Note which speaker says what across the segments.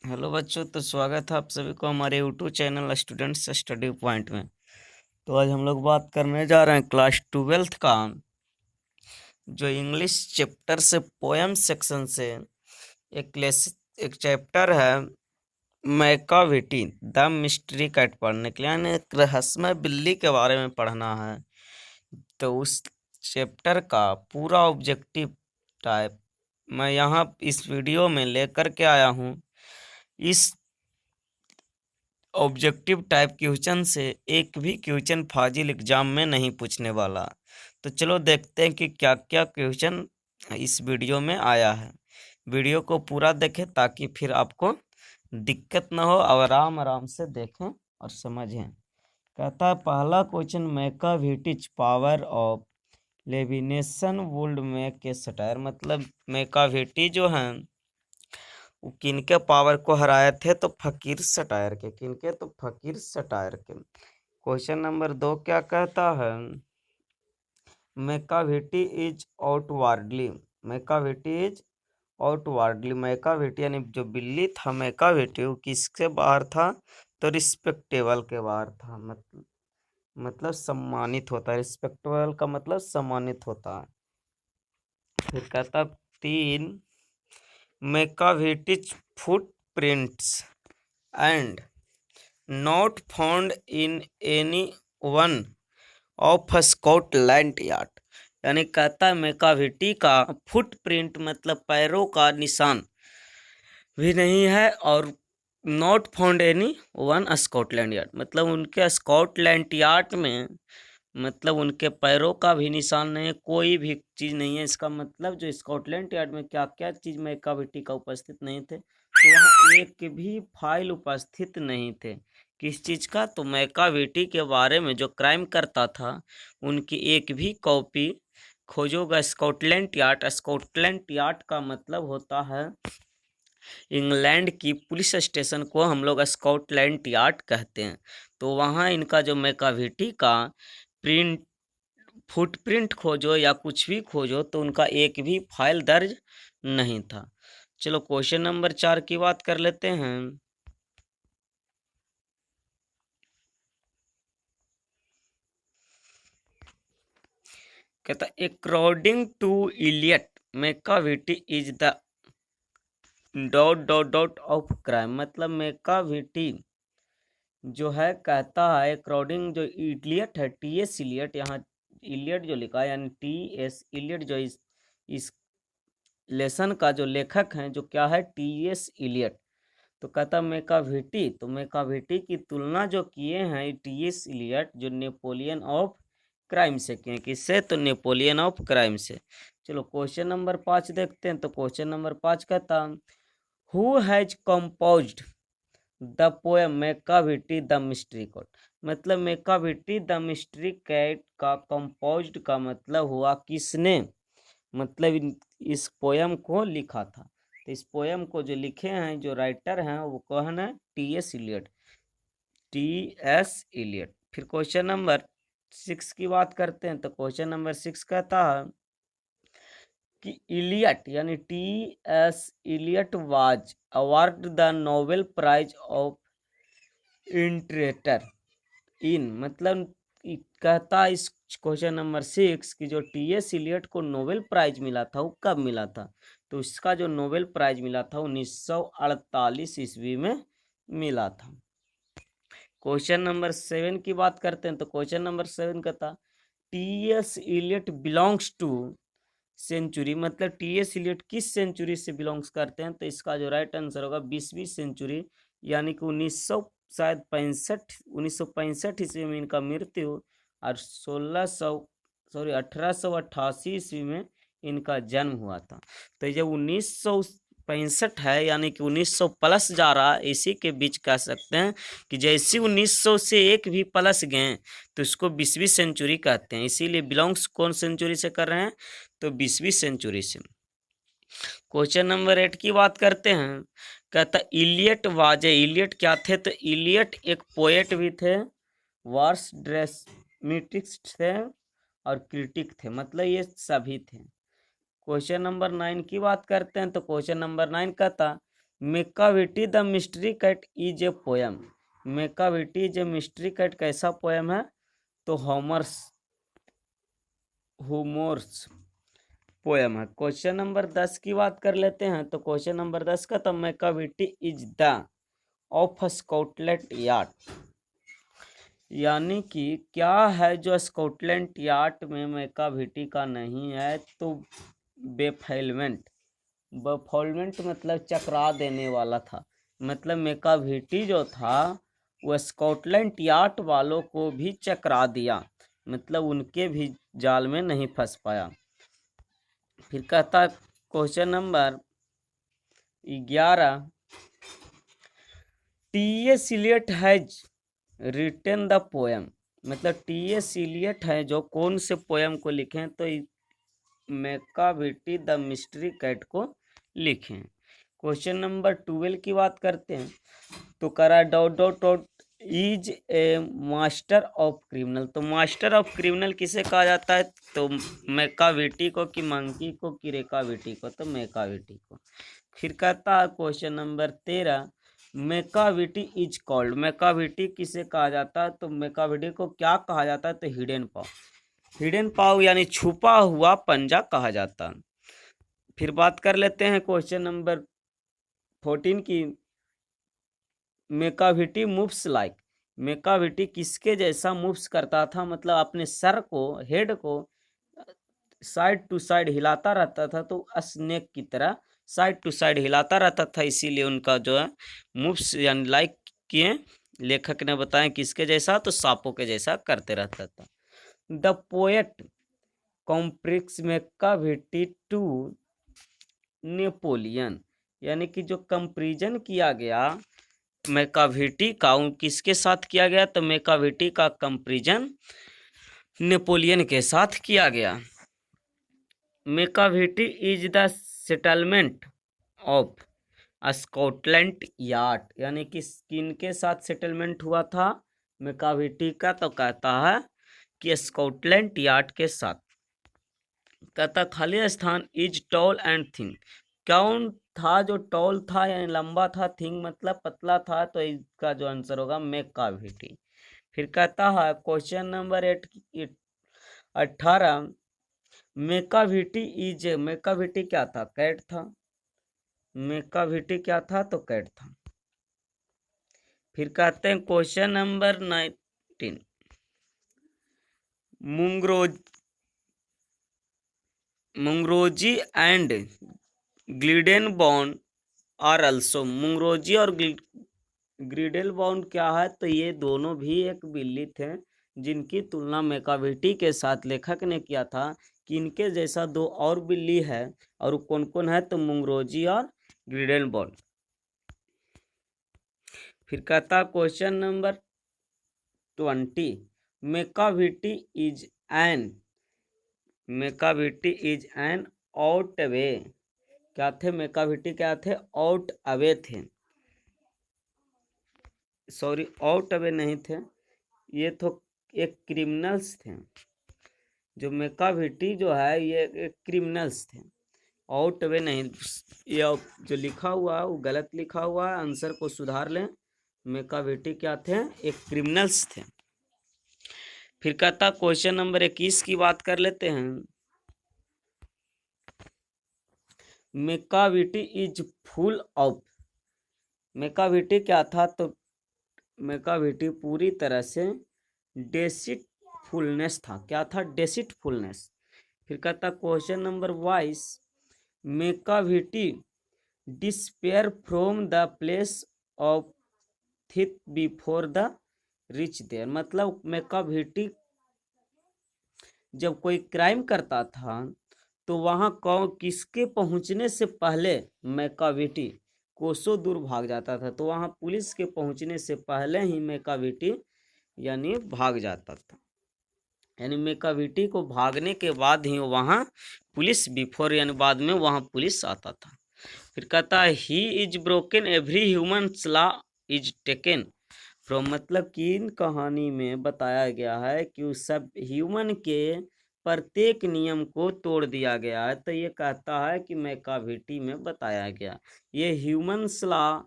Speaker 1: Hello बच्चों, तो स्वागत है आप सभी को हमारे YouTube channel students study point में। तो आज हम लोग बात करने जा रहे हैं क्लास 12th का जो इंग्लिश चैप्टर से पोएम सेक्शन से एक चैप्टर है मैकाविटी द मिस्ट्री कैट पढ़ने के लिए, यानी एक रहस्यमय बिल्ली के बारे में पढ़ना है। तो उस चैप्टर का पूरा ऑब्जेक्टिव टाइप मैं यहाँ इस वीडियो में लेकर के आया हूँ। इस ऑब्जेक्टिव टाइप क्वेश्चन से एक भी क्वेश्चन फाजिल एग्जाम में नहीं पूछने वाला। तो चलो देखते हैं कि क्या क्या क्वेश्चन इस वीडियो में आया है। वीडियो को पूरा देखें ताकि फिर आपको दिक्कत ना हो और आराम आराम से देखें और समझें। कहता है पहला question, Macavity's power of levitation would make a satire. मतलब मैकाविटी जो है वो किनके पावर को हराए थे? तो फकीर सटायर के। किनके? तो फकीर सटायर के। क्वेश्चन नंबर 2 क्या कहता है? Macavity is outwardly. Macavity is outwardly. Macavity यानी जो बिल्ली था मैकाविटी, वो किसके बाहर था? तो रिस्पेक्टेबल के बाहर था। मतलब सम्मानित होता है। रिस्पेक्टेबल का मतलब सम्मानित होता है। फिर कहता 3, Macavity's footprints and not found in any one of Scotland Yard. यानी कहता है मैकाविटी का फुटप्रिंट मतलब पैरों का निशान भी नहीं है, और not found any one Scotland yard मतलब उनके स्कॉटलैंड यार्ड में, मतलब उनके पैरों का भी निशान नहीं है, कोई भी चीज़ नहीं है। इसका मतलब जो स्कॉटलैंड यार्ड में क्या क्या चीज़ मैकाविटी का उपस्थित नहीं थे, तो वहाँ एक भी फाइल उपस्थित नहीं थे। किस चीज़ का? तो मैकाविटी के बारे में जो क्राइम करता था उनकी एक भी कॉपी खोजोगा स्कॉटलैंड यार्ड। स्कॉटलैंड यार्ड का मतलब होता है इंग्लैंड की पुलिस स्टेशन को हम लोग स्कॉटलैंड यार्ड कहते हैं। तो वहाँ इनका जो मैकाविटी का प्रिंट फुटप्रिंट खोजो या कुछ भी खोजो तो उनका एक भी फाइल दर्ज नहीं था। चलो क्वेश्चन नंबर 4 की बात कर लेते हैं। कहता according to Eliot Macavity is the dot dot dot of crime. मतलब मैकाविटी जो है, कहता है अकॉर्डिंग जो इलियट है, टी.एस. इलियट, यहाँ इलियट जो लिखा है यानी टी.एस. इलियट जो इस लेसन का जो लेखक हैं, जो क्या है? टी.एस. इलियट। तो कहता मैकाविटी, तो मैकाविटी की तुलना जो किए हैं टी.एस. इलियट जो नेपोलियन ऑफ क्राइम से किए। किससे? तो नेपोलियन ऑफ क्राइम से। चलो क्वेश्चन नंबर 5 देखते हैं। तो क्वेश्चन नंबर 5 कहता who has composed the poem Macavity the mystery cat. मतलब मैकाविटी द मिस्ट्री कैट का कंपोज्ड का मतलब हुआ किसने? मतलब इस पोएम को लिखा था। तो इस पोएम को जो लिखे हैं, जो राइटर हैं, वो कौन है? टी.एस. इलियट। टी.एस. इलियट। फिर क्वेश्चन नंबर 6 की बात करते हैं। तो क्वेश्चन नंबर 6 कहता है कि इलियट यानी TS. Eliot was award the Nobel prize of literature in. मतलब कहता है इस क्वेश्चन नंबर 6 की जो टी.एस. इलियट को नोबेल प्राइज मिला था वो कब मिला था? तो इसका जो नोबेल प्राइज मिला था 1948 ईस्वी में मिला था। क्वेश्चन नंबर 7 की बात करते हैं। तो क्वेश्चन नंबर 7 कहता T S. Eliot belongs to century. मतलब टी.एस. इलियट किस सेंचुरी से बिलोंग्स करते हैं? तो इसका जो राइट आंसर होगा 20वीं सेंचुरी, यानी कि 1965 ईस्वी में इनका मृत्यु और 1888 ईस्वी में इनका जन्म हुआ था। तो जब 1965 है यानी कि 1900 प्लस जा रहा है, इसी के बीच कह सकते हैं कि जैसे 1900 से एक भी प्लस गए तो इसको 20वीं सेंचुरी कहते हैं। इसीलिए बिलोंग्स कौन सेंचुरी से कर रहे हैं? तो 20वीं सेंचुरी से। क्वेश्चन नंबर 8 की बात करते हैं। कहता इलियट वाजे। इलियट क्या थे? तो इलियट एक पोएट भी थे, वर्स ड्रामेटिस्ट थे और क्रिटिक थे। मतलब ये सभी थे। क्वेश्चन नंबर 9 की बात करते हैं। तो क्वेश्चन नंबर 9 कहता Macavity the mystery cat is a poem. Macavity is a mystery cat कैसा पोयम है? तो होमर्स पोयम है। क्वेश्चन नंबर 10 की बात कर लेते हैं। तो क्वेश्चन नंबर 10 का, तो Macavity is the of Scotland Yard, यानी कि क्या है जो स्कॉटलैंड यार्ड में मेकाविटी का नहीं है? तो बेफाइलमेंट। बफॉलमेंट मतलब चकरा देने वाला था। मतलब मेकाविटी जो था वो स्कॉटलैंड यार्ड वालों को भी चकरा दिया, मतलब उनके भी जाल में नहीं फंस पाया। फिर कहता question number 11, T S. Eliot has written the poem. मतलब टी.एस. इलियट है जो कौन से पोएम को लिखे? तो मेकाविटी द मिस्ट्री कैट को लिखें। क्वेश्चन नंबर 12 की बात करते हैं। तो करा dot dot dot is a master of criminal. तो मास्टर ऑफ क्रिमिनल किसे कहा जाता है? तो मेकाविटी को, कि मंकी को, कि रेकाविटी को? तो मेकाविटी को। फिर कहता है क्वेश्चन नंबर 13, मेकाविटी इज कॉल्ड। मेकाविटी किसे कहा जाता है? तो मेकाविटी को क्या कहा जाता है? तो हिडन पाव। हिडन पाव यानी छुपा हुआ पंजा कहा जाता है। फिर बात कर लेते हैं क्वेश्चन नंबर 14 की, मेकाविटी मूव्स लाइक। मेकाविटी किसके जैसा मूव्स करता था? मतलब अपने सर को, हेड को साइड टू साइड हिलाता रहता था। तो स्नेक की तरह साइड टू साइड हिलाता रहता था, इसीलिए उनका जो है मूव्स यानी लाइक किए। लेखक ने बताया किसके जैसा? तो सांपों के जैसा करते रहता था। द पोएट कॉम्प्रिक्स मेकाविटी टू नेपोलियन, यानी कि जो कंपेरिजन किया गया मेकाविटी का, किसके साथ किया गया? तो मेकाविटी का कंपेरिजन नेपोलियन के साथ किया गया। Macavity is the settlement of Scotland Yard, यानी कि किनके साथ सेटलमेंट हुआ था मेकाविटी का? तो कहता है कि स्कॉटलैंड यार्ड के साथ। कहता खाली स्थान इज टॉल एंड थिन। कौन था जो टॉल था यानी लंबा था, थिंग मतलब पतला था? तो इसका जो आंसर होगा मेकाविटी। फिर कहता है क्वेश्चन नंबर 18, मेकाविटी इज, मेकाविटी क्या था? कैट था। मेकाविटी क्या था? तो कैट था। फिर कहते हैं क्वेश्चन नंबर 19, मुंगरोजी एंड ग्लिडेनबॉर्न आर अल्सो। मुंगरोजी और ग्लिडेनबॉर्न क्या है? तो ये दोनों भी एक बिल्ली थे, जिनकी तुलना मेकाविटी के साथ लेखक ने किया था कि इनके जैसा दो और बिल्ली है, और कौन कौन है? तो मुंगरोजी और ग्लिडेनबॉर्न। फिर कहता question number 20, Macavity is an out way. क्या थे मेकाविटी? क्या थे? आउट अवे थे। सॉरी, आउट अवे नहीं थे, ये तो एक क्रिमिनल्स थे। जो मेकाविटी जो है ये एक क्रिमिनल्स थे, आउट अवे नहीं। ये जो लिखा हुआ है वो गलत लिखा हुआ है, आंसर को सुधार लें। मेकाविटी क्या थे? एक क्रिमिनल्स थे। फिर कहता क्वेश्चन नंबर 21 की बात कर लेते हैं। मेकाविटी इज फुल ऑफ। मेकाविटी क्या था? तो मेकाविटी पूरी तरह से डेसिटफुलनेस था। क्या था? डेसिटफुलनेस। फिर कहता question number 22, Macavity disappear from the place of थिथ बिफोर द रिच देयर। मतलब मेकाविटी जब कोई क्राइम करता था तो वहाँ किसके पहुँचने से पहले मेकाविटी कोसों दूर भाग जाता था। तो वहाँ पुलिस के पहुँचने से पहले ही मेकाविटी यानी भाग जाता था। यानी मेकाविटी को भागने के बाद ही वहाँ पुलिस, बिफोर यानी बाद में वहाँ पुलिस आता था। फिर कहता है he is broken every human law is taken from. मतलब कि इन कहानी में बताया गया है कि उस सब ह्यूमन के प्रत्येक नियम को तोड़ दिया गया है। तो ये कहता है कि मैकाविटी में बताया गया, ये ह्यूमन्स लॉ,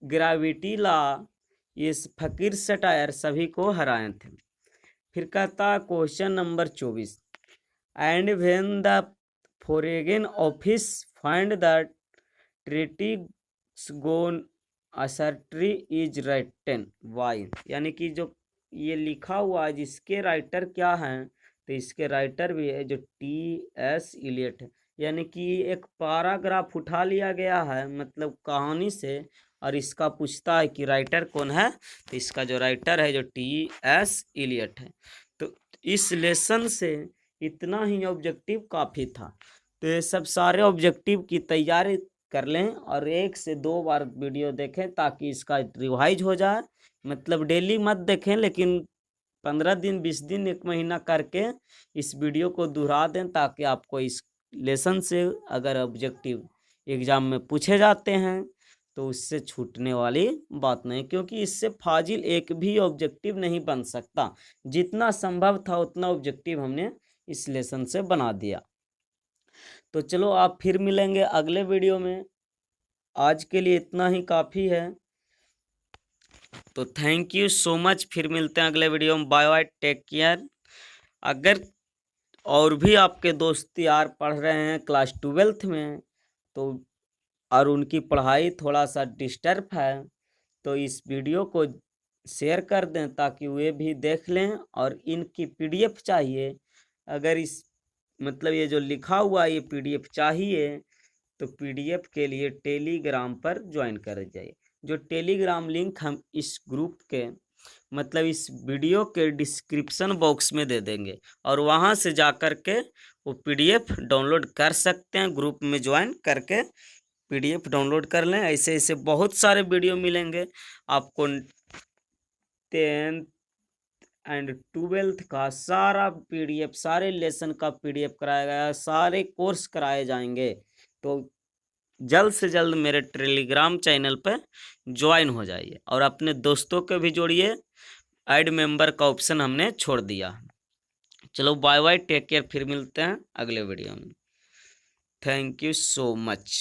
Speaker 1: ग्रेविटी लॉ, ये फकीर सटायर सभी को हराए थे। फिर कहता है question number 24, and when the Foreign Office find that treaty gone astray is written why, यानी कि जो ये लिखा हुआ है जिसके राइटर क्या हैं, तो इसके राइटर भी है जो टी.एस. इलियट है। यानी कि एक पैराग्राफ उठा लिया गया है मतलब कहानी से, और इसका पूछता है कि राइटर कौन है, तो इसका जो राइटर है जो टी.एस. इलियट है। तो इस लेसन से इतना ही ऑब्जेक्टिव काफ़ी था। तो ये सब सारे ऑब्जेक्टिव की तैयारी कर लें और 1 से 2 बार वीडियो देखें ताकि इसका रिवाइज हो जाए। मतलब डेली मत देखें, लेकिन 15 दिन 20 दिन 1 महीना करके इस वीडियो को दोहरा दें ताकि आपको इस लेसन से अगर ऑब्जेक्टिव एग्ज़ाम में पूछे जाते हैं तो उससे छूटने वाली बात नहीं, क्योंकि इससे फाजिल एक भी ऑब्जेक्टिव नहीं बन सकता। जितना संभव था उतना ऑब्जेक्टिव हमने इस लेसन से बना दिया। तो चलो आप फिर मिलेंगे अगले वीडियो में, आज के लिए इतना ही काफ़ी है। तो थैंक यू सो मच, फिर मिलते हैं अगले वीडियो में। Bye bye, take care. अगर और भी आपके दोस्त यार पढ़ रहे हैं क्लास 12th में तो और उनकी पढ़ाई थोड़ा सा डिस्टर्ब है, तो इस वीडियो को शेयर कर दें ताकि वे भी देख लें। और इनकी पीडीएफ चाहिए, अगर इस मतलब ये जो लिखा हुआ ये पीडीएफ चाहिए तो पीडीएफ के लिए टेलीग्राम पर ज्वाइन कर जाइए। जो टेलीग्राम लिंक हम इस ग्रुप के मतलब इस वीडियो के डिस्क्रिप्शन बॉक्स में दे देंगे, और वहाँ से जा कर के वो पीडीएफ डाउनलोड कर सकते हैं। ग्रुप में ज्वाइन करके पीडीएफ डाउनलोड कर लें। ऐसे ऐसे बहुत सारे वीडियो मिलेंगे आपको। 10th एंड 12th का सारा पीडीएफ, सारे लेसन का पीडीएफ कराया गया, सारे कोर्स कराए जाएंगे। तो जल्द से जल्द मेरे टेलीग्राम चैनल पर ज्वाइन हो जाइए और अपने दोस्तों को भी जोड़िए। ऐड मेंबर का ऑप्शन हमने छोड़ दिया। चलो बाय बाय, टेक केयर, फिर मिलते हैं अगले वीडियो में। Thank you so much.